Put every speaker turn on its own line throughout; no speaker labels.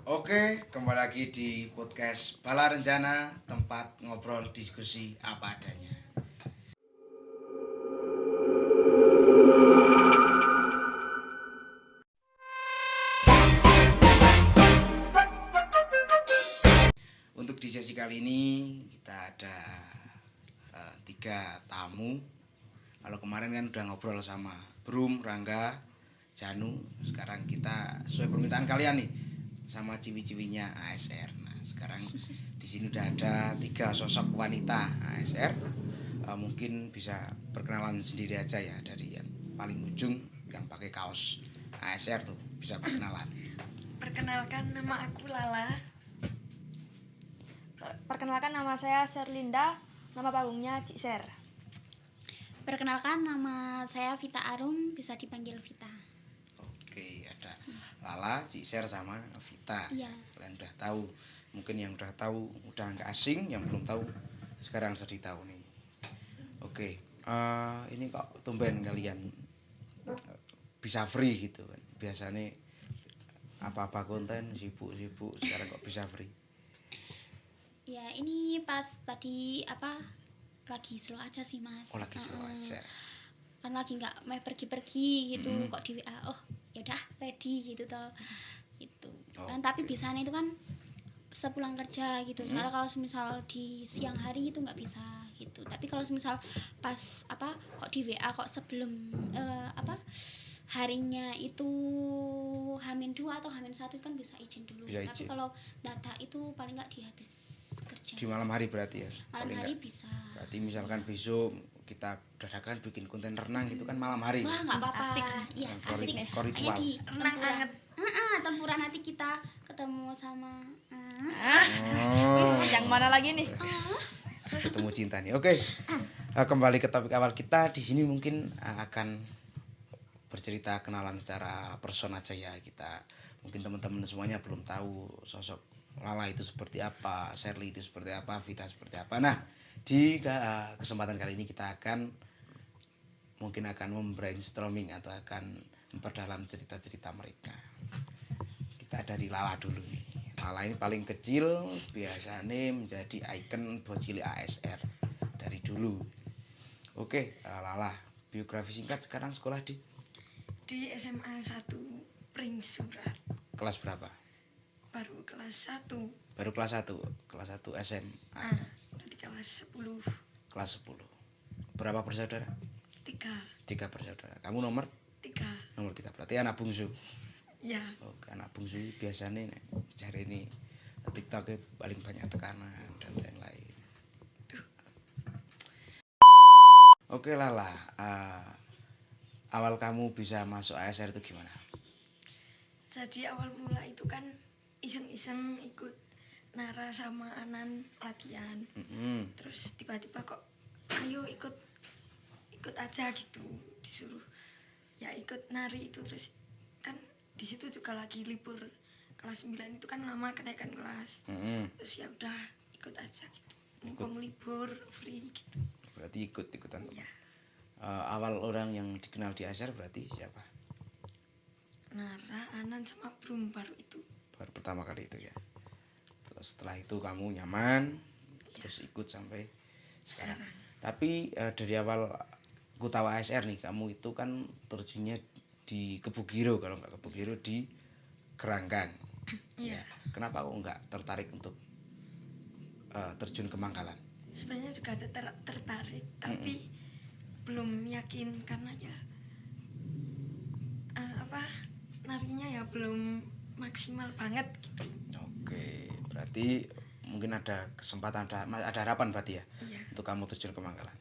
Oke, kembali lagi di podcast Bala Rencana, tempat ngobrol diskusi apa adanya. Untuk di sesi kali ini kita ada 3 tamu. Kalau kemarin kan udah ngobrol sama Brum, Rangga, Janu. Sekarang kita sesuai permintaan kalian nih sama ciwi-ciwinya ASR. Nah, sekarang di sini udah ada 3 sosok wanita ASR. Mungkin bisa perkenalan sendiri aja ya, dari yang paling ujung yang pakai kaos ASR tuh, bisa perkenalan.
Perkenalkan, nama aku Lala.
Perkenalkan, nama saya Serlinda, nama panggungnya Cik Ser.
Perkenalkan, nama saya Vita Arum, bisa dipanggil Vita.
Oke, ada Lala, Cik Ser sama Vita.
Iya.
Kalian udah tahu. Mungkin yang udah tahu udah nggak asing, yang belum tahu sekarang jadi tahu nih. Oke, ini kok tumben kalian bisa free gitu kan. Biasanya apa-apa konten sibuk-sibuk, sekarang kok bisa free.
Ya, ini pas tadi lagi slow aja sih, Mas.
Oh, lagi slow aja.
Kan lagi nggak mau pergi-pergi gitu,
Mm-hmm.
kok di WA, oh yaudah ready gitu toh. Itu.
Oh,
Kan tapi
oke.
biasanya itu kan sepulang kerja gitu. Soalnya kalau misal di siang hari itu nggak bisa gitu. Tapi kalau misal pas kok di WA kok sebelum harinya itu H-2 atau H-1 kan bisa izin dulu.
Bisa
Tapi
izin.
kalau data itu paling nggak di habis kerja.
Di malam hari berarti ya.
Malam
Paling
hari
nggak.
bisa.
Berarti misalkan besok kita dadakan bikin konten renang gitu kan malam hari.
Wah, nggak apa-apa.
Asik.
Iya,
Yang
asik.
ritual.
Kayaknya di
Renang
tempuran.
anget.
Tempuran nanti kita ketemu sama
Oh,
Yang mana lagi nih?
ketemu cinta nih. Oke. Kembali ke topik awal kita. Di sini mungkin akan bercerita kenalan secara person aja ya kita. Mungkin teman-teman semuanya belum tahu sosok Lala itu seperti apa, Shirley itu seperti apa, Vita seperti apa. Nah, di kesempatan kali ini kita mungkin akan membrainstorming atau akan memperdalam cerita-cerita mereka. Kita dari Lala dulu nih. Lala ini paling kecil, biasanya menjadi ikon bocil ASR dari dulu. Oke, Lala, biografi singkat sekarang sekolah di
Di SMA 1 Pring Surat.
kelas berapa?
Baru kelas 1.
Baru kelas 1, kelas 1 SMA,
Nanti kelas 10.
kelas 10. Berapa bersaudara?
3.
3 bersaudara. Kamu nomor
3.
3, berarti anak bungsu.
Ya.
Oke, anak bungsu biasanya cari ini TikToknya paling banyak tekanan dan lain-lain. Oke Lala, awal kamu bisa masuk ASR itu gimana?
Jadi awal mula itu kan iseng-iseng ikut Nara sama Anan latihan.
Mm-mm.
Terus tiba-tiba kok ayo ikut aja gitu, disuruh ya ikut nari itu. Terus kan di situ juga lagi libur kelas 9 itu kan lama kenaikan kelas.
Mm-mm.
Terus ya udah ikut aja gitu,
Ikut.
mumpung libur free gitu.
Berarti ikutan.
Ya,
Awal orang yang dikenal di ASR berarti siapa?
Nara, Anan sama Brum baru itu.
Baru pertama kali itu ya. Terus setelah itu kamu nyaman, terus ikut sampai sekarang. Tapi dari awal aku tahu ASR nih, kamu itu kan terjunnya di Kebugiro, kalau nggak Kebugiro di Keranggang.
Iya.
Kenapa kok nggak tertarik untuk terjun ke Manggalan?
Sebenarnya juga ada tertarik, tapi belum yakin karena ya narinya ya belum maksimal banget gitu.
Oke, berarti mungkin ada kesempatan, ada harapan berarti ya,
Iya.
untuk kamu terjun ke Manggalan.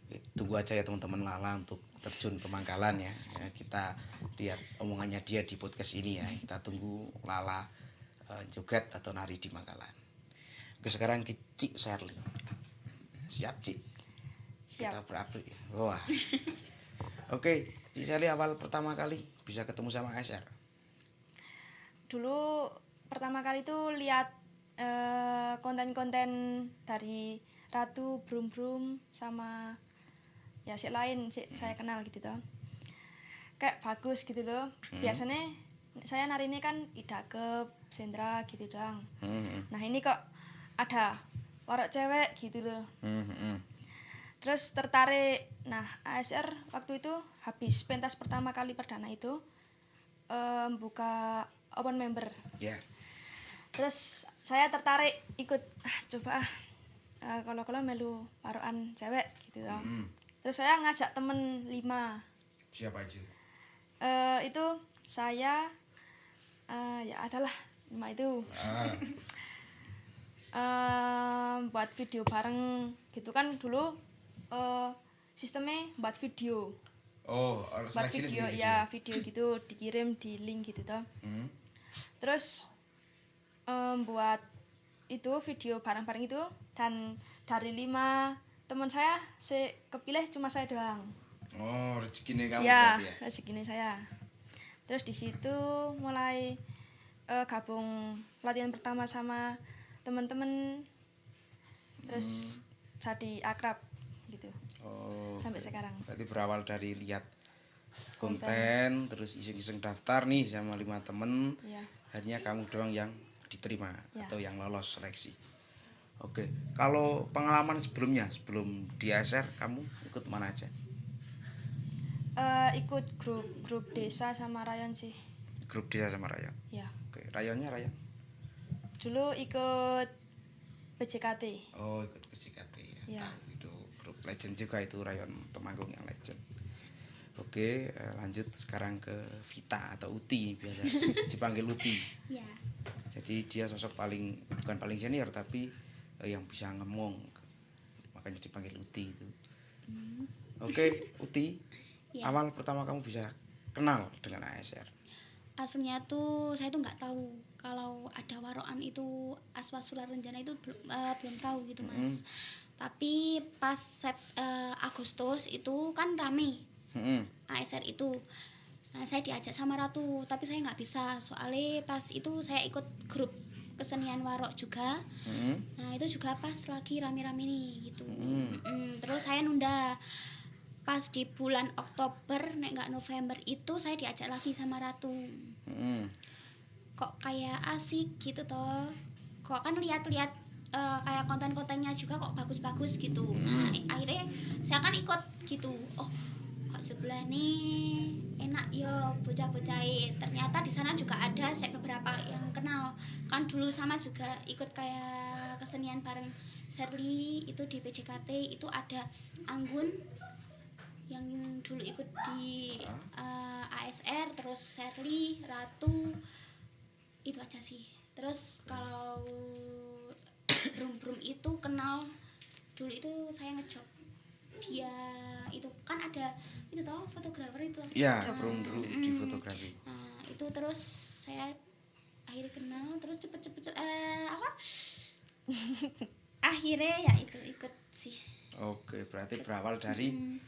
Oke, tunggu aja ya teman-teman Lala untuk terjun ke Manggalan ya. Kita lihat omongannya dia di podcast ini ya. Kita tunggu Lala joget atau nari di Manggalan. Oke, sekarang ke Cik Shirley. Siap Cik?
Siap.
Kita berapi. Wah. Oke, Cik Shirley awal pertama kali bisa ketemu sama ASR.
Dulu pertama kali tuh lihat konten-konten dari Ratu, Brum sama ya si lain saya kenal gitu toh. Kayak bagus gitu loh. Biasanya saya nari ini kan idakep sendra gitu doang.
Hmm.
Nah ini kok ada warok cewek gitu loh.
Hmm.
Terus tertarik. Nah ASR waktu itu habis pentas pertama kali perdana itu buka open member.
Ya.
Terus saya tertarik ikut coba kalau melu warokan cewek gitu loh. Terus saya ngajak temen 5.
Siapa aja?
Itu saya ya adalah 5 itu. Buat video bareng gitu kan dulu sistemnya buat video.
Oh,
Buat video ya video gitu dikirim di link gitu toh. Terus buat itu video bareng-bareng itu dan dari 5 teman saya kepilih cuma saya doang.
Oh, rezekinya kamu
Ya,
berarti ya.
rezekinya saya. Terus di situ mulai gabung latihan pertama sama teman-teman. Terus jadi akrab gitu.
Oh.
Sampai sekarang.
Berarti berawal dari lihat konten, terus iseng-iseng daftar nih sama 5 temen.
Ya.
Akhirnya kamu doang yang diterima
Ya.
atau yang lolos seleksi. Oke, kalau pengalaman sebelumnya, sebelum di ASR, kamu ikut mana aja?
Ikut grup desa sama rayon sih.
Grup desa sama rayon.
Ya.
Oke, rayonnya rayon?
Dulu ikut PJKT.
Oh, ikut PJKT ya.
Ya.
Tahu itu grup legend juga itu rayon Temanggung yang legend. Oke, lanjut sekarang ke Vita atau Uti biasa dipanggil Uti.
Ya.
Jadi dia sosok bukan paling senior tapi yang bisa ngomong, makanya dipanggil Uti itu. Oke, Uti,
Ya.
awal pertama kamu bisa kenal dengan ASR.
Aslinya tuh saya tuh nggak tahu kalau ada warokan itu Aswasula Rencana itu belum tahu gitu Mas. Tapi pas Agustus itu kan rame ASR itu. Nah, saya diajak sama Ratu, tapi saya nggak bisa soalnya pas itu saya ikut grup kesenian warok juga. Nah itu juga pas lagi rame-rame nih gitu. Terus saya nunda. Pas di bulan Oktober nek nggak November itu saya diajak lagi sama Ratu. Kok kayak asik gitu toh. Kok kan lihat-lihat kayak konten-kontennya juga kok bagus-bagus gitu. Nah akhirnya saya kan ikut gitu. Oh kok sebelah nih enak yo bocah-bocah. Ternyata di sana juga ada saya beberapa yang kenal. Kan dulu sama juga ikut kayak kesenian bareng Shirley itu di PJKT itu ada Anggun yang dulu ikut di ASR, terus Shirley, Ratu, itu aja sih. Terus kalau Brum itu kenal dulu itu saya ngejob dia itu kan ada itu tau fotografer itu.
Iya, Brum di fotografi.
Nah itu terus saya akhirnya kenal terus cepet apa akhirnya ya itu ikut sih.
Oke, berarti berawal dari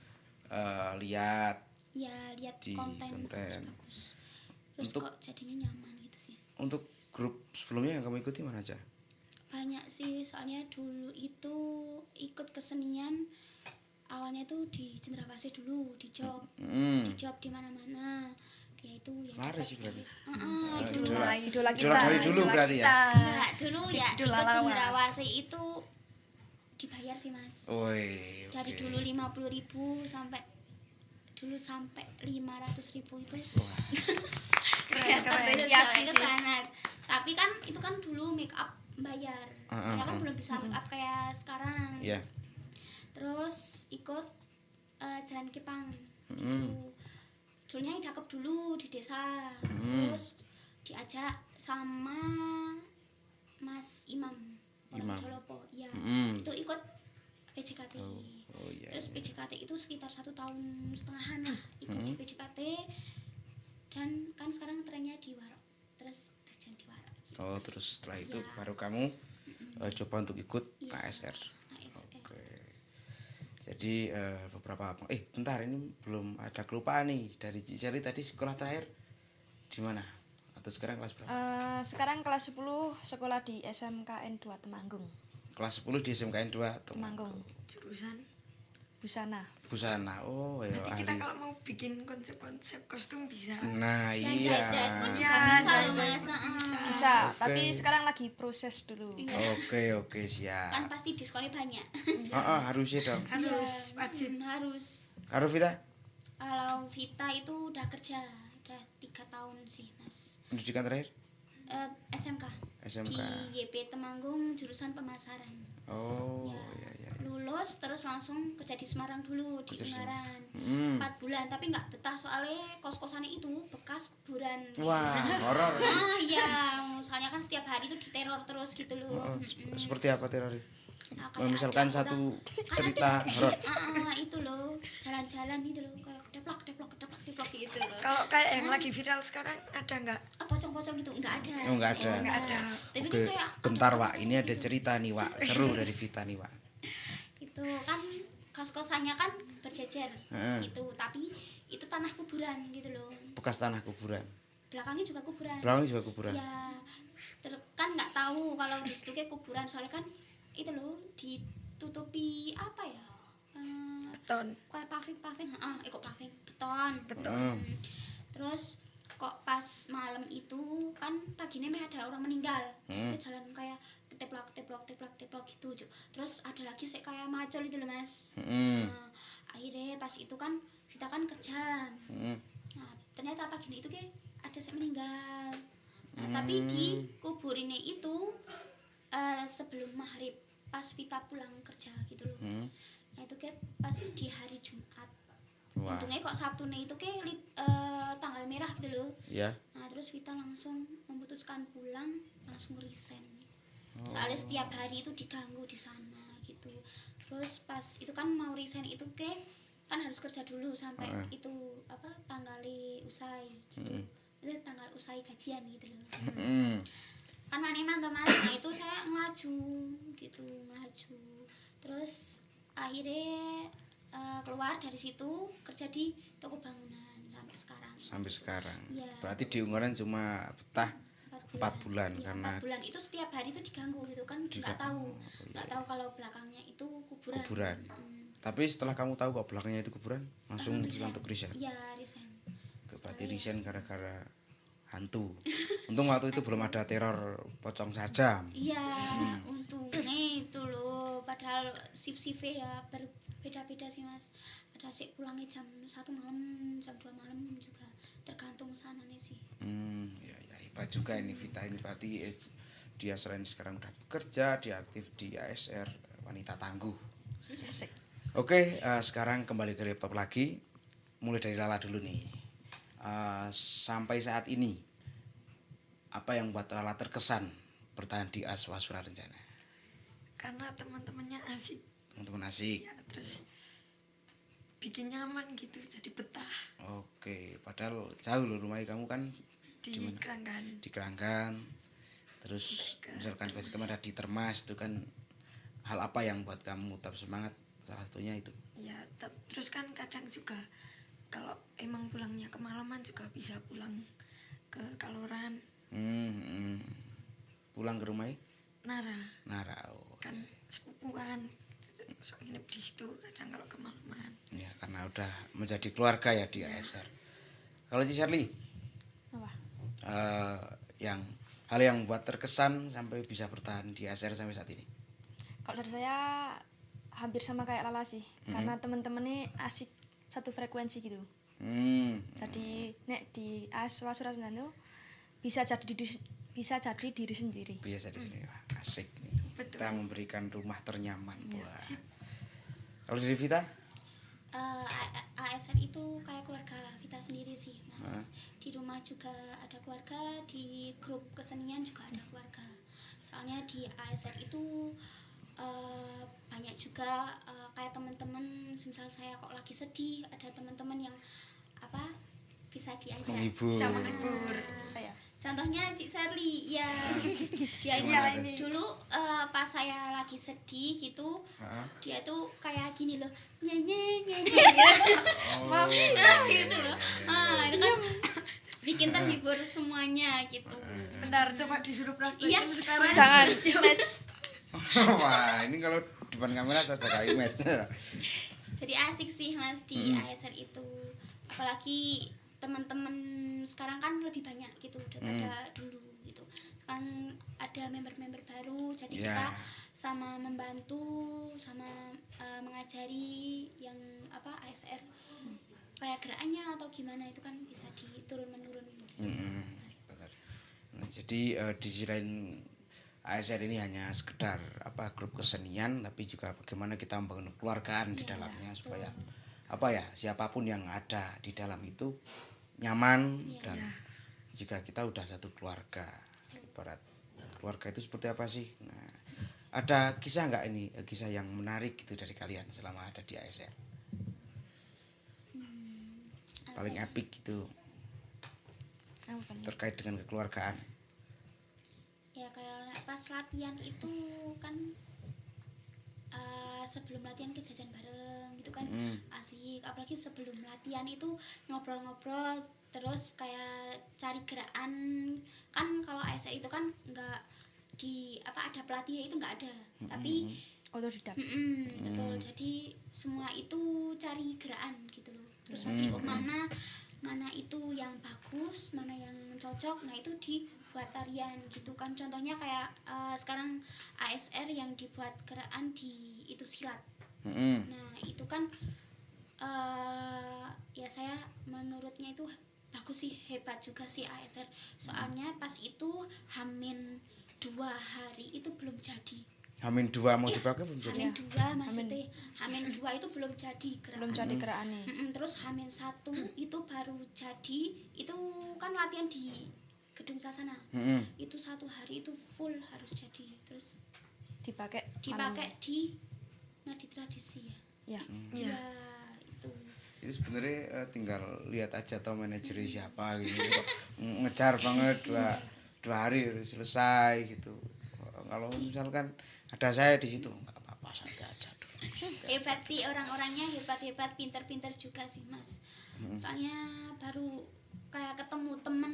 lihat
Ya lihat
di
konten
konten.
bagus. Terus
Untuk-
kok jadinya nyaman gitu sih.
Untuk grup sebelumnya yang kamu ikuti mana aja?
Banyak sih soalnya dulu itu ikut kesenian awalnya tuh di Cendrawasih dulu di job di mana-mana ya itu ya
Laris sih berarti.
Idola kita.
Dari dulu berarti ya.
Enggak, dulu
Si
ya
idola
ikut
lawas.
Cendrawasih itu dibayar sih Mas.
Woi,
Dari
oke.
dulu 50.000 sampai 500.000 itu.
Keren, keren.
Apresiasi
Ke
sih.
sana. Tapi kan itu kan dulu make up bayar. Saya kan belum bisa make up kayak sekarang.
Iya.
Terus ikut Jalan Kipang gitu. Dulunya cakep dulu di desa. Terus diajak sama Mas Imam orang
Imam.
Jolopo ya. Itu ikut PJKT.
Oh iya.
Terus PJKT itu sekitar 1,5 tahun lah ikut di PJKT. Dan kan sekarang trennya di Warok. Terus terjun di Warok.
Oh, terus setelah itu
Ya.
baru kamu coba untuk ikut
Iya.
ASR.
ASR.
Oke. Jadi beberapa bentar ini belum ada kelupaan nih dari Ciceli tadi sekolah terakhir di mana? Atau sekarang kelas berapa?
Sekarang kelas 10 sekolah di SMKN 2 Temanggung.
Kelas 10 di SMKN 2
Temanggung.
Jurusan
Busana.
Busana. Oh, ya
Nanti kita
ahli.
kalau mau bikin konsep-konsep kostum bisa.
Nah,
yang
iya.
jahit-jahit pun juga
Iya,
bisa loh
jahit-jahit
mas.
pun bisa.
Bisa,
Oke.
tapi sekarang lagi proses dulu.
Iya.
Oke, siap.
Kan pasti diskonnya banyak.
Harusnya dong.
Harus
Iya,
wajib.
harus.
Karo Vita,
Kalau Vita itu udah kerja udah 3 tahun sih mas.
pendidikan terakhir?
SMK
SMK.
di YP Temanggung jurusan pemasaran.
Oh,
Ya,
iya.
lulus terus langsung kerja di Semarang dulu di
Kerja di
Ungaran.
Hmm.
4 bulan tapi nggak betah soalnya kos-kosannya itu bekas kuburan.
Wah, horor.
Iya, soalnya kan setiap hari itu diteror terus gitu loh.
Seperti apa teroris?
Nah, kayak
Misalkan
ada
satu
orang-
cerita horor.
itu loh, jalan-jalan itu loh kayak deplak gitu loh.
Kalau kayak yang lagi viral sekarang ada nggak?
Pocong-pocong gitu nggak ada.
Oh, nggak ada.
Nggak ada.
Tapi
Oke,
kan kayak
bentar
ada
Wak, ini ada cerita nih Wak, seru dari Vita nih Wak.
itu kan kos-kosannya kan berjejer
Heeh.
gitu, tapi itu tanah kuburan gitu loh.
Bekas tanah kuburan.
Belakangnya juga kuburan.
Belakang juga kuburan.
Ya, kan nggak tahu kalau di situ kayak kuburan soalnya kan itu loh ditutupi apa ya?
Beton.
Kayak paving, kok paving beton.
Heeh.
Terus kok pas malam itu kan paginya meh ada orang meninggal. Itu jalan kayak teplok gitu. Terus ada lagi sih kayak macul itu loh mas. Nah, akhirnya pas itu kan kita kan kerja. Nah, ternyata paginya itu kayak ada sih meninggal. Nah, tapi di kuburinnya itu sebelum maghrib pas Vita pulang kerja gitu loh. Nah itu kayak pas di hari Jumat.
Wah.
Untungnya kok Sabtunya itu kayak tanggal merah gitu loh.
Ya.
Nah terus Vita langsung memutuskan pulang, langsung resign. Soalnya setiap hari itu diganggu di sana gitu. Terus pas itu kan mau resign itu kayak kan harus kerja dulu sampai itu apa tanggalnya usai gitu. Itu tanggal usai gajian gitu loh. Kan maniman tuh mas, nah itu saya ngaju gitu, terus akhirnya keluar dari situ kerja di toko bangunan sampai sekarang. Iya.
Berarti di Ungaran cuma betah 4 bulan
Iya,
karena
4 bulan itu setiap hari itu diganggu gitu kan, nggak tahu kalau belakangnya itu kuburan.
Tapi setelah kamu tahu kok belakangnya itu kuburan, langsung memutuskan untuk resign.
Iya resign.
Berarti resign gara-gara hantu. Untung waktu itu belum ada teror pocong sajam.
Iya, untungnya itu loh. Padahal shift ya berbeda-beda sih mas. Ada sih pulangnya jam 1 malam, jam 2 malam juga. Tergantung sananya sih.
Ya hebat juga ini Vita ini berarti dia selain sekarang udah bekerja, dia aktif di ASR Wanita Tangguh. Oke, sekarang kembali ke laptop lagi. Mulai dari Lala dulu nih. Sampai saat ini apa yang buat Lala terkesan bertahan di Aswasura Rencana?
Karena teman-temannya asik.
Teman-teman asik.
Ya, terus bikin nyaman gitu, jadi betah
Oke, padahal jauh loh rumahnya kamu kan
di
mana?
Keranggan.
Di Keranggan. Terus misalkan basicam ada di Termas itu kan hal apa yang buat kamu tetap semangat? Salah satunya itu.
Ya, terus kan kadang juga kalau emang pulangnya kemalaman juga bisa pulang ke Kaloran.
Pulang ke rumahnya?
Nara.
Oh,
Kan sepupuan. So, nginep di situ kadang kalau kemalaman.
ya karena udah menjadi keluarga ya di ASR. Kalau si Shirley,
Apa?
yang hal yang buat terkesan sampai bisa bertahan di ASR sampai saat ini?
Kalau dari saya hampir sama kayak Lala sih, karena teman-temannya asik satu frekuensi gitu. Jadi nek di Aswasura itu bisa jadi diri sendiri.
Biasa di sini. Wah, asik nih.
Betul.
Kita memberikan rumah ternyaman. Wah.
Sip.
Kalau dari Vita?
ASR itu kayak keluarga Vita sendiri sih mas. Di rumah juga ada keluarga, di grup kesenian juga ada keluarga. Soalnya di ASR itu banyak juga kayak teman-teman, misal saya kok lagi sedih, ada teman-teman yang apa bisa diajak
Menghibur.
Bisa menghibur.
Saya.
Contohnya Cik Serli ya, dia itu
Iya, ini.
dulu pas saya lagi sedih gitu,
Heeh.
dia tuh kayak gini loh, nyanyi
Oh,
gitu loh. Itu kan bikin terhibur semuanya gitu.
Bentar, coba disuruh praktekin
Iya.
sekarang.
Jangan match.
Wah, ini kalau depan kamera saya jaga image.
Jadi asik sih Mas di ASR itu. Apalagi teman-teman sekarang kan lebih banyak gitu daripada dulu gitu. Sekarang ada member-member baru, jadi
Ya.
kita sama membantu, sama mengajari yang ASR kayak gerakannya atau gimana itu kan bisa diturun menurun.
Benar. Nah, jadi di sisi lain ASR ini hanya sekedar grup kesenian, tapi juga bagaimana kita membangun keluargaan di dalamnya supaya siapapun yang ada di dalam itu nyaman dan juga kita udah satu keluarga. Ibarat keluarga itu seperti apa sih? Nah, ada kisah nggak ini, kisah yang menarik gitu dari kalian selama ada di ASR? Paling epic gitu
Apa nih?
terkait dengan kekeluargaan.
Ya kayak pas latihan itu kan sebelum latihan ke jajan bareng gitu kan asik, apalagi sebelum latihan itu ngobrol-ngobrol terus kayak cari gerakan. Kan kalau ASR itu kan nggak ada pelatih itu nggak ada, tapi
Otodidak.
betul, jadi semua itu cari gerakan gitu loh, terus nanti mana itu yang bagus, mana yang cocok, nah itu dibuat tarian gitu kan. Contohnya kayak sekarang ASR yang dibuat gerakan di itu silat. Nah itu kan ya saya menurutnya itu bagus sih, hebat juga sih ASR. Soalnya pas itu Hamin 2 hari itu belum jadi.
Hamin 2 mau dipakai belum jadi?
Hamin 2 maksudnya Hamin 2 itu belum jadi gerakan.
Belum jadi gerakannya.
Terus Hamin 1 itu baru jadi, itu kan latihan di Gedung Sasana. Itu 1 hari itu full harus jadi. Terus
Dipakai
di nadi tradisi ya.
Ya.
Iya.
Ya itu.
Itu sebenarnya tinggal lihat aja atau manajernya siapa gitu. Kok ngejar banget dua hari harus selesai gitu. Kalau misalkan ada saya di situ nggak apa-apa, santai aja dulu.
Hebat sih orang-orangnya, hebat-hebat, pinter-pinter juga sih Mas. Soalnya baru kayak ketemu temen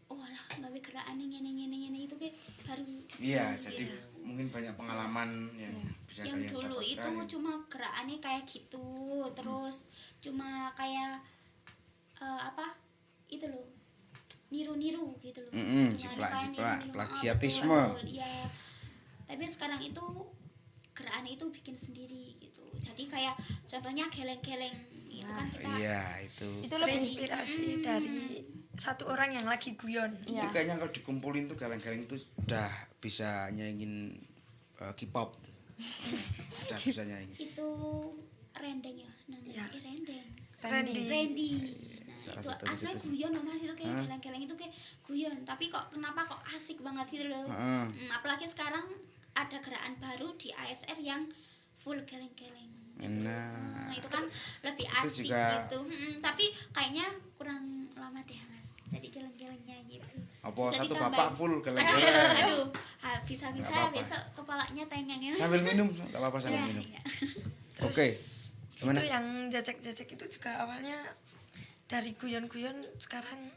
walah gawe gerakan ngene itu kayak baru di sini.
Iya, jadi mungkin banyak pengalaman yang bisa
Yang
kalian
dulu itu
dapatkan.
cuma gerakannya kayak gitu, terus cuma kayak itu loh, niru-niru gitu loh. Cuma ada
Jiplak,
kayak niru-niru.
plagiatisme.
Betul, ya. Tapi sekarang itu gerakan itu bikin sendiri gitu. Jadi kayak contohnya geleng-geleng itu kan kita
Iya, itu.
Itu lebih
Terinspirasi dari satu orang yang lagi guyon.
Itu
ya.
kayaknya kalau dikumpulin tuh galeng-galeng itu udah bisa nyanyiin K-pop. Udah bisa nyanyiin.
itu rendeng ya namanya.
Ya.
Rendeng.
Randy.
Randy. Nah,
Salah
itu
satu
aslinya
itu.
guyon loh Mas, itu kayak geleng-geleng itu kayak guyon, tapi kenapa kok asik banget gitu loh.
Heeh.
Apalagi sekarang ada gerakan baru di ASR yang full geleng-geleng.
Nah,
Itu kan lebih
itu
asik
juga-
gitu. Tapi kayaknya kurang lama deh Mas. Jadi geleng-gelengnya gitu.
apa
Bisa
satu
ditambahin.
bapak full galeng-galeng.
Aduh, bisa-bisa
Nggak apa-apa.
besok kepalanya tengeng ya Mas.
Sambil minum, enggak apa-apa sambil
Ya,
minum.
ya.
Terus
Oke. Gimana?
Itu yang jajak-jajak itu juga awalnya dari guyon-guyon, sekarang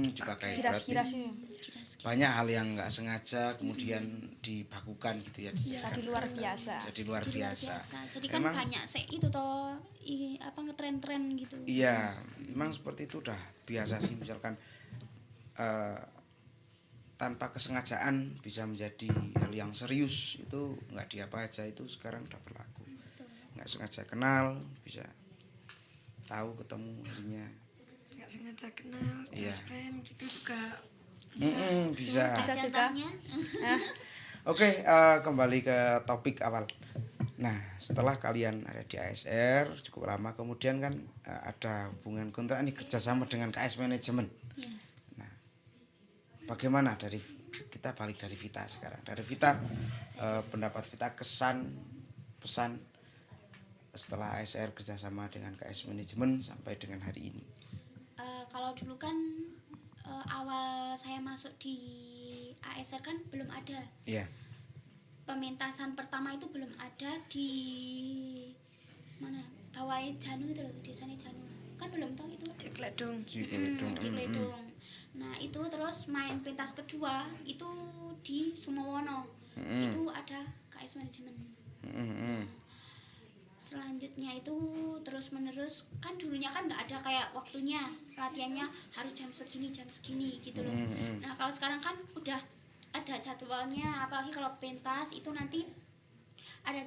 Juga kayak
Kiras-kiras
berarti
ini.
Kira-kira.
banyak hal yang nggak sengaja kemudian dibakukan gitu ya.
Jadi luar biasa.
Jadi luar
Jadi luar
biasa.
Jadi kan
Memang-
banyak itu toh ngetren-tren gitu.
Iya, memang seperti itu udah biasa sih, misalkan tanpa kesengajaan bisa menjadi hal yang serius, itu nggak diapa aja, itu sekarang udah berlaku. Nggak sengaja kenal bisa tahu ketemu harinya.
nggak sengaja kenal,
Iya.
just friend gitu juga.
Bisa.
Bisa juga.
Contohnya,
Oke, kembali ke topik awal. Nah, setelah kalian ada di ASR cukup lama, kemudian kan ada hubungan kontrak nih kerjasama dengan KS Manajemen.
ya.
Nah, bagaimana dari kita balik dari Vita sekarang? Dari Vita, pendapat Vita, kesan, pesan setelah ASR kerjasama dengan KS Manajemen sampai dengan hari ini.
Kalau dulu kan awal saya masuk di ASR kan belum ada.
Iya.
Pementasan pertama itu belum ada di mana? Bawai Janu itu loh, desanya Janu. Kan belum tahu itu.
Di Kledung.
Di Kledung.
Di Kledung. Nah, itu terus main pentas kedua itu di Sumowono. Itu ada KS Manajemen. selanjutnya itu terus menerus, kan dulunya kan nggak ada kayak waktunya latihannya harus jam segini gitu loh. Nah kalau sekarang kan udah ada jadwalnya, apalagi kalau pentas itu nanti ada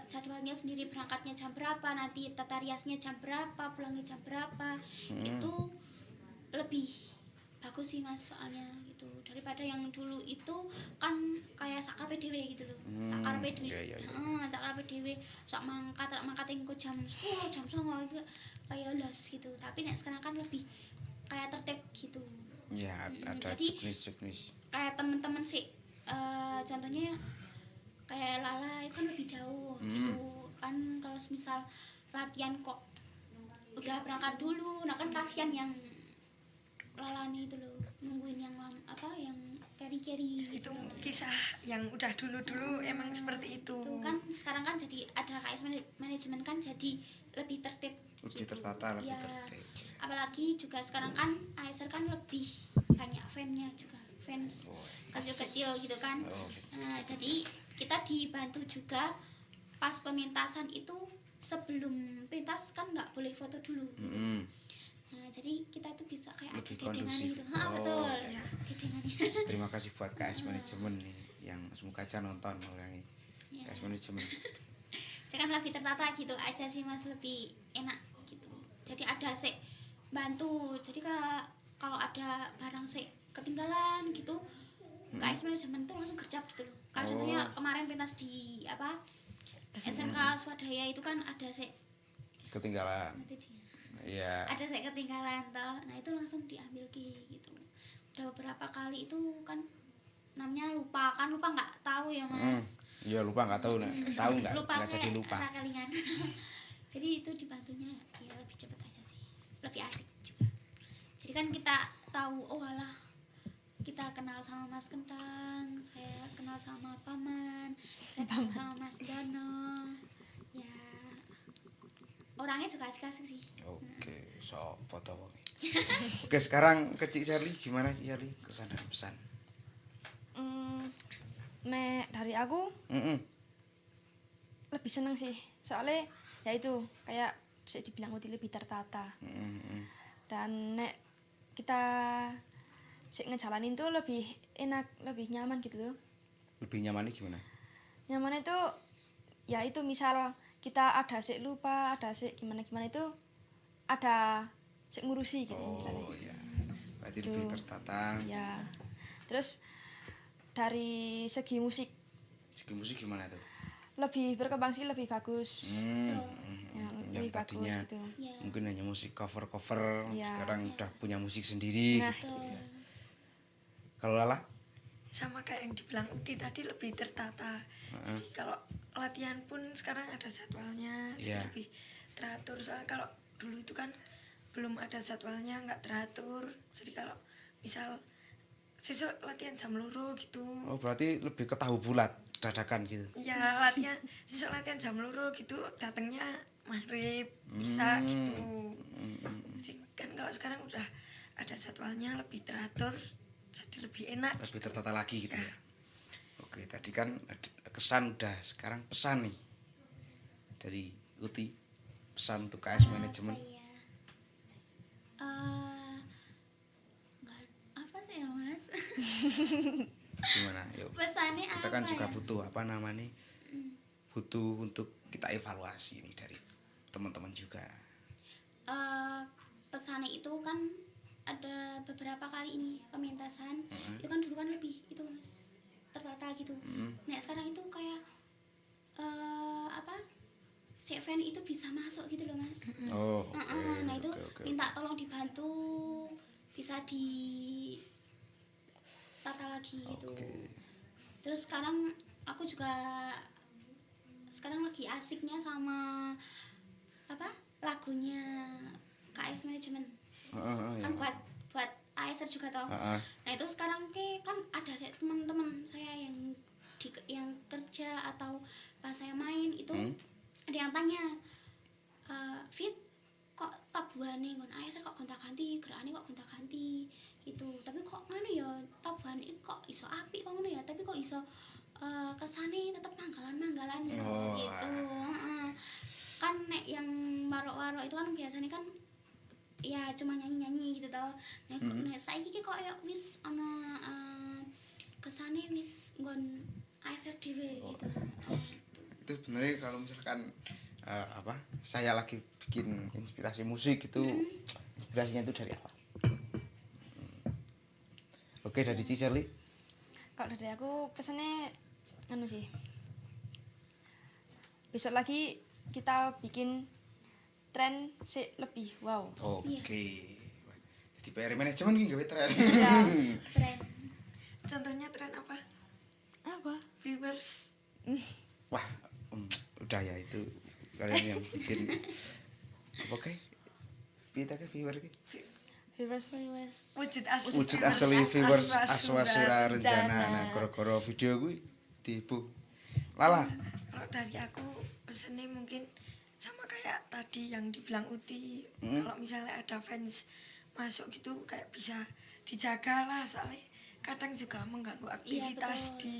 jadwalnya sendiri, berangkatnya jam berapa, nanti tata riasnya jam berapa, pulangnya jam berapa. Itu lebih bagus sih Mas, soalnya gitu daripada yang dulu itu kan kayak sakar PDW gitu loh. Sakar PDW.
iya.
Sakar PDW sak mangkat engko jam 10 jam 9 gitu kayak los gitu. Tapi nek sekarang kan lebih kayak tertib gitu.
Ya, ada
Jadi
juknis.
kayak temen-temen sih contohnya kayak Lala itu kan lebih jauh gitu kan. Kalau misal latihan kok udah berangkat dulu, nah kan kasihan yang Lala nih itu loh nungguin yang yang carry
Itu kisah yang udah dulu emang seperti itu.
itu kan. Sekarang kan jadi ada KS manajemen kan, jadi lebih tertib
Lebih
gitu.
tertata, lebih
Ya,
tertib.
apalagi juga sekarang kan ASR kan lebih banyak fansnya juga, fans kecil-kecil gitu kan. Nah, jadi kita dibantu juga pas pementasan itu, sebelum pentas kan nggak boleh foto dulu gitu. Nah, jadi kita tuh bisa kayak
Lebih
ada dedengan
kondusif.
gitu.
Oh,
Betul.
ya.
Dedengannya.
Terima kasih buat KS Manajemen nih yang semoga aja nonton mengulangi.
Ya.
KS Manajemen.
Saya kan lebih tertata gitu aja sih Mas, lebih enak gitu. Jadi ada sih bantu. Jadi kalau ada barang sih ketinggalan gitu, KS manajemen tuh langsung gercep gitu loh. Kayak contohnya kemarin pentas di SMK Swadaya itu kan ada sih
Ketinggalan.
nanti dia
Iya.
ada sih ketinggalan toh. Nah itu langsung diambil gitu. Udah beberapa kali itu kan namanya lupa nggak tahu ya Mas.
Iya, lupa nggak tahu, tahu nggak jadi
kayak
lupa.
rakalingan. Jadi itu dibantunya ya lebih cepet aja sih, lebih asik juga. Jadi kan kita tahu, oh alah kita kenal sama Mas Kentang, saya kenal sama Paman, saya kenal sama Mas Dono, ya orangnya juga asik-asik sih.
Oke, so foto wong. Oke, sekarang ke Cik Sherly, gimana Cik Sherly kesan dan pesan?
Nek dari aku lebih seneng sih, soalnya ya itu kayak dibilang Uti lebih tertata. Dan nek kita ngejalanin tuh lebih enak, lebih nyaman gitu tuh.
Lebih nyamannya gimana?
Nyaman itu ya itu misal kita ada sik lupa, ada sik gimana itu ada sik ngurusi gitu istilahnya.
Oh iya, berarti
Itu.
lebih tertata.
Ya. Terus dari segi musik
Segi musik gimana tuh?
lebih berkembang sih, lebih bagus. Ya,
Yang
lebih bagus
tadinya
itu.
Ya.
mungkin hanya musik cover,
Iya.
sekarang udah punya musik sendiri.
Nah,
gitu ya. Kalau Lala?
Sama kayak yang dibilang Uti tadi, lebih tertata. Jadi kalau latihan pun sekarang ada jadwalnya, jadi
Iya.
lebih teratur. Soalnya kalau dulu itu kan belum ada jadwalnya, nggak teratur. Jadi kalau misal sesuk latihan jam loro gitu,
Oh berarti lebih ketahu bulat, dadakan gitu.
ya sesuk latihan jam loro gitu, datangnya maghrib bisa gitu. Jadi kan kalau sekarang udah ada jadwalnya, lebih teratur, jadi lebih enak.
Lebih tertata lagi gitu ya. Oke, tadi kan kesan udah, sekarang pesan nih dari Uti, pesan untuk KS Manajemen.
Apa ya? Apa sih ya Mas?
Gimana? Yuk.
Pesannya
Kita
apa
kan juga
ya?
butuh apa namanya? Butuh untuk kita evaluasi nih dari teman-teman juga.
Pesannya itu kan ada beberapa kali ini pementasan, itu kan dulu kan lebih itu Mas tertata gitu. Nah sekarang itu kayak si fan itu bisa masuk gitu loh Mas.
Oh,
Nah itu
oke.
minta tolong dibantu, bisa ditata lagi gitu.
Oke.
Terus sekarang aku juga sekarang lagi asiknya sama lagunya KS Manajemen.
Iya.
Kan buat ASR juga toh.
Heeh.
Nah itu sekarang kan ada teman-teman saya yang kerja atau pas saya main itu ada yang tanya, Fit kok tabuhane ngon ASR kok gonta-ganti, gerakane kok gonta-ganti gitu. Tapi kok ngono ya tabuhane kok iso apik kok ngono ya, tapi kok iso kesane tetep manggalan
Oh,
gitu. kan nek yang waro-waro itu kan biasanya kan ya cuma nyanyi-nyanyi gitu toh. Nek saiki ki kok ya wis ana kesane wis nggon ASR dhewe gitu.
Itu sebenarnya kalau misalkan saya lagi bikin inspirasi musik itu inspirasinya itu dari apa? Oke, dari Ci Shirley.
Kalau dari aku pesannya anu sih. Besok lagi kita bikin tren lebih wow.
Oke. Jadi PR manajemen ki gawe tren.
Ya.
Keren.
Contohnya tren apa?
Apa?
Viewers.
Wah, udah ya itu kalian yang bikin oke. Kita ke viewer ki.
Viewers
Wujud asli
Asli viewers
Aswasura
Aswasura Rencana.
Rencana.
Nah, gara-gara video kuwi tipu. Lala.
Kalau dari aku pesannya mungkin sama kayak tadi yang dibilang Uti. Kalau misalnya ada fans masuk gitu kayak bisa dijaga lah, soalnya kadang juga mengganggu aktivitas
betul.
di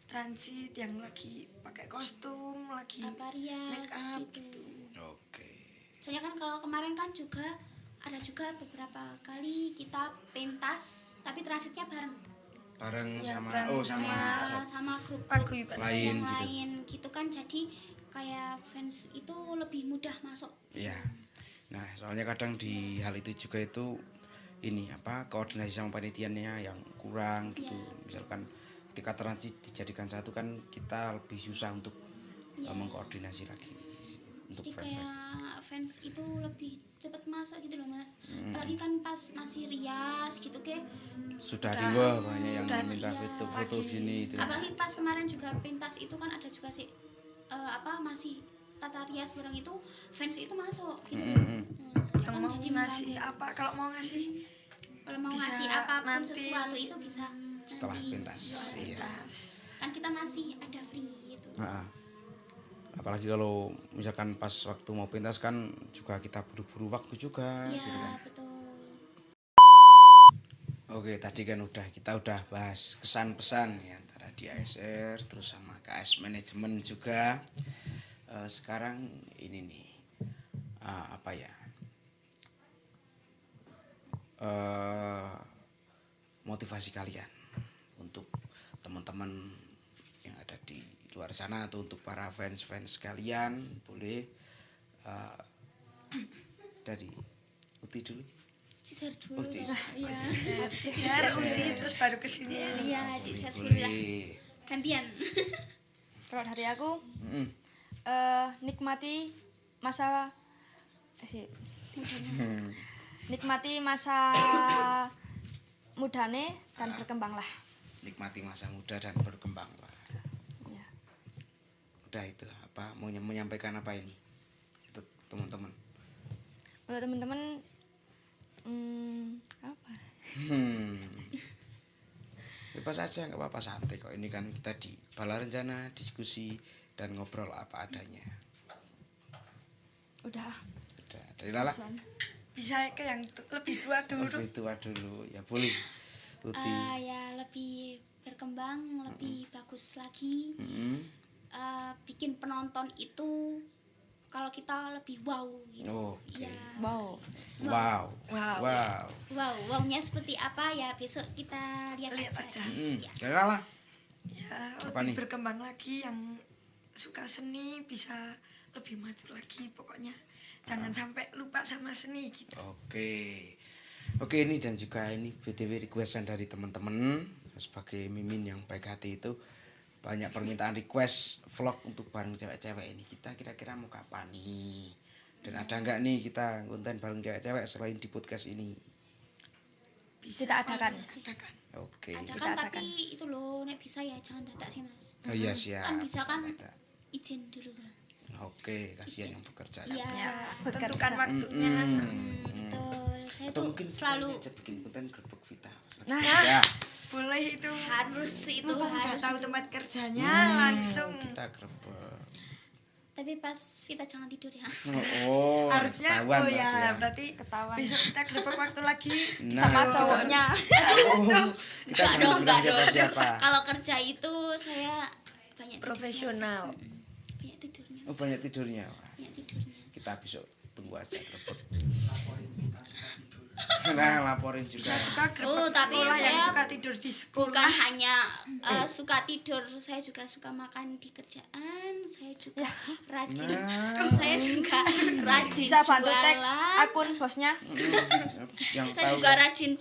transit yang lagi pakai kostum, lagi
Apa
make
rias
up
gitu.
Oke.
Soalnya kan kalau kemarin kan juga ada juga beberapa kali kita pentas tapi transitnya bareng
Bareng
Ya,
sama
bareng
sama
sama grup
paguyuban
Lain
yang
gitu.
lain gitu kan, jadi kayak fans itu lebih mudah masuk.
Iya. Nah, soalnya kadang di hal itu juga itu ini koordinasi sama panitianya yang kurang gitu. Misalkan ketika transit dijadikan satu kan kita lebih susah untuk mengkoordinasi lagi untuk
Jadi
fan-fan.
kayak fans itu lebih cepat masuk gitu loh Mas. Apalagi kan pas masih rias gitu ke.
Sudah riweh banyak yang
udah,
minta foto-foto
lagi.
gini itu.
Apalagi pas kemarin juga pentas itu kan ada juga sih masih tata rias bareng itu fans itu masuk gitu.
yang
Kan
mau
jadi
ngasih
mengganggu.
apa, kalau mau ngasih
Kalau mau
bisa
ngasih apapun
nanti.
sesuatu itu bisa
Setelah
nanti.
pentas. Iya.
tas.
Kan kita masih ada free gitu.
Heeh. Apalagi kalau misalkan pas waktu mau pentas kan juga kita buru-buru waktu juga
Iya,
gitu kan.
betul.
Oke, tadi kan kita udah bahas kesan-pesan ya antara di ASR terus sama KS manajemen juga. Sekarang ini nih motivasi kalian untuk teman-teman yang ada di luar sana atau untuk para fans-fans kalian, boleh dari Uti dulu.
Ciser dulu.
Oh, Ciser.
Iya.
Share Uti terus baru kesini.
Iya, Ciser dulu lah.
Boleh.
Gantian.
Kalau dari aku
Mm.
nikmati masa nikmati masa mudane dan berkembanglah.
Nikmati masa muda dan berkembanglah.
Ya.
Udah itu mau menyampaikan apa ini untuk teman-teman?
Untuk teman-teman apa?
Bebas aja, nggak apa-apa, santai kok. Ini kan kita di Bala Rencana, diskusi dan ngobrol apa adanya.
Udah.
Udah, dari Lala.
Pesan.
Bisa ke yang lebih tua dulu.
Lebih tua dulu, ya boleh. Uti.
Ya lebih berkembang, lebih bagus lagi. Bikin penonton itu kalau kita lebih wow gitu.
Oke.
Ya.
Wow.
Wow.
Wow.
Wow.
Wow, wownya seperti apa ya besok kita lihat
Lihat aja.
Ya.
Dari Lala.
Ya,
Apa nih?
lebih berkembang lagi, yang suka seni bisa lebih maju lagi, pokoknya jangan sampai lupa sama seni gitu.
Oke, ini dan juga ini BTW requestan dari teman-teman sebagai mimin yang baik hati itu banyak permintaan request vlog untuk bareng cewek-cewek ini. Kita kira-kira mau kapan nih? Dan ada nggak nih kita konten bareng cewek-cewek selain di podcast ini?
Bisa
Kita adakan.
adakan.
Oke.
Ada
Kita
kan
adakan.
tapi itu loh nek bisa ya jangan dadak sih Mas.
Oh iya siap.
Kan bisa kan
Ada.
izin dulu tuh.
Oke, kasihan yang bekerja.
Iya.
Ya,
Bekerja.
tentukan waktunya.
Betul. Saya
Atau
tuh
mungkin
selalu
kita aja bikin konten gerbek Vita.
Nah.
Ya,
Boleh itu.
harus itu
Mumpung udah
harus
tahu
itu.
tempat kerjanya langsung.
kita gerbek.
Tapi pas Vita jangan tidur ya.
Oh,
Harusnya
ketahuan
oh
berarti
ya, berarti
Ketahuan.
besok kita gerbek waktu lagi.
Nah,
Sama
itu.
cowoknya.
Oh, kita
Enggak
jangan
dong,
bilang
enggak dong.
siapa-siapa.
Kalau kerja itu saya banyak tidurnya
Profesional.
sih. Banyak tidurnya.
Oh, banyak tidurnya.
Banyak
kita besok tunggu aja grebek. Nah, laporin juga.
Bisa juga grebek
tapi
sekolah yang
saya
suka tidur di sekolah.
bukan hanya suka tidur, saya juga suka makan di kerjaan, saya juga rajin, saya juga rajin
Bisa bantu tag
jualan,
akun bosnya.
Yang
saya
tahu
juga rajin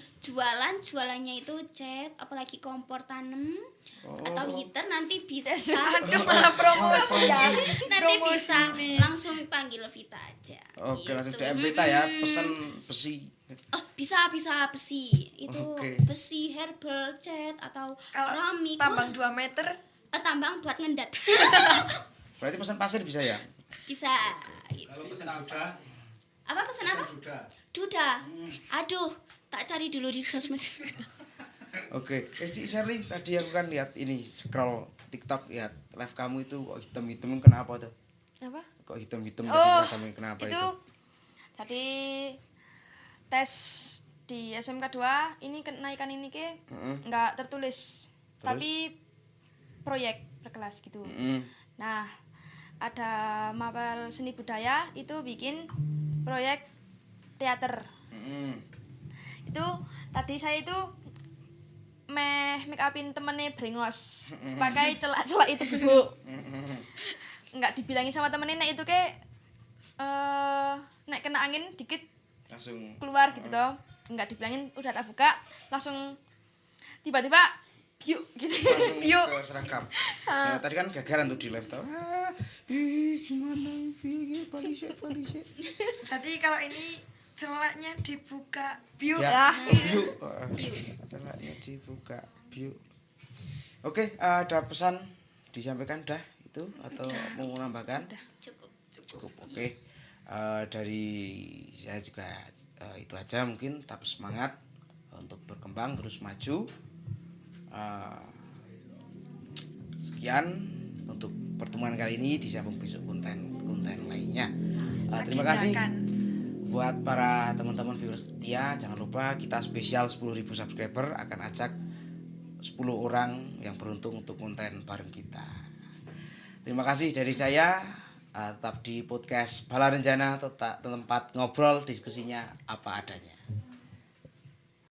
jualannya itu cat, apalagi kompor tanam atau heater, nanti bisa
Aduh, malah promosi ya.
nanti
Promosi
bisa
nih.
langsung panggil Vita aja.
Oke, langsung
gitu.
DM Vita ya, pesan besi.
Oh, bisa besi itu,
Oke.
besi herbal cat atau
Kalau
keramik.
tambang
Wah,
2 meter
tambang buat ngendat.
Berarti pesan pasir bisa ya?
Bisa.
Kalau pesan duda,
Apa pesan apa? Duda. Aduh, tak cari dulu di sosmed.
Oke, Cik Shirley, tadi aku kan lihat ini scroll TikTok, lihat live kamu itu kok hitam-hitam, kenapa tuh?
Apa?
Kok hitam-hitam tadi
Oh,
seragamnya, kenapa
itu
itu?
jadi tes di SMK 2 ini kenaikan ini ke nggak tertulis.
Terus?
Tapi proyek per kelas gitu. Nah, ada mapel seni budaya itu bikin proyek teater. Itu tadi saya itu make upin temennya brengos pakai celak-celak itu bu. Nggak dibilangin sama temennya nek itu ke nek kena angin dikit
Langsung
keluar gitu toh. Nggak dibilangin, udah tak buka langsung tiba-tiba biu gitu.
langsung ke seragam. Nah, tadi kan gagaran tuh di live tuh. Gimana ini? Balisik.
berarti kalau ini celaknya dibuka view
Ya, view. Celaknya dibuka view. Oke, ada pesan disampaikan dah itu atau mau menambahkan? Cukup. Oke. Dari saya juga itu aja, mungkin tetap semangat untuk berkembang terus maju. Sekian untuk pertemuan kali ini, disambung besok konten lainnya. Terima kasih buat para teman-teman viewers setia. Jangan lupa kita spesial 10.000 subscriber akan ajak 10 orang yang beruntung untuk konten bareng kita. Terima kasih dari saya. Tetap di podcast Bala Rencana, tempat ngobrol diskusinya apa adanya.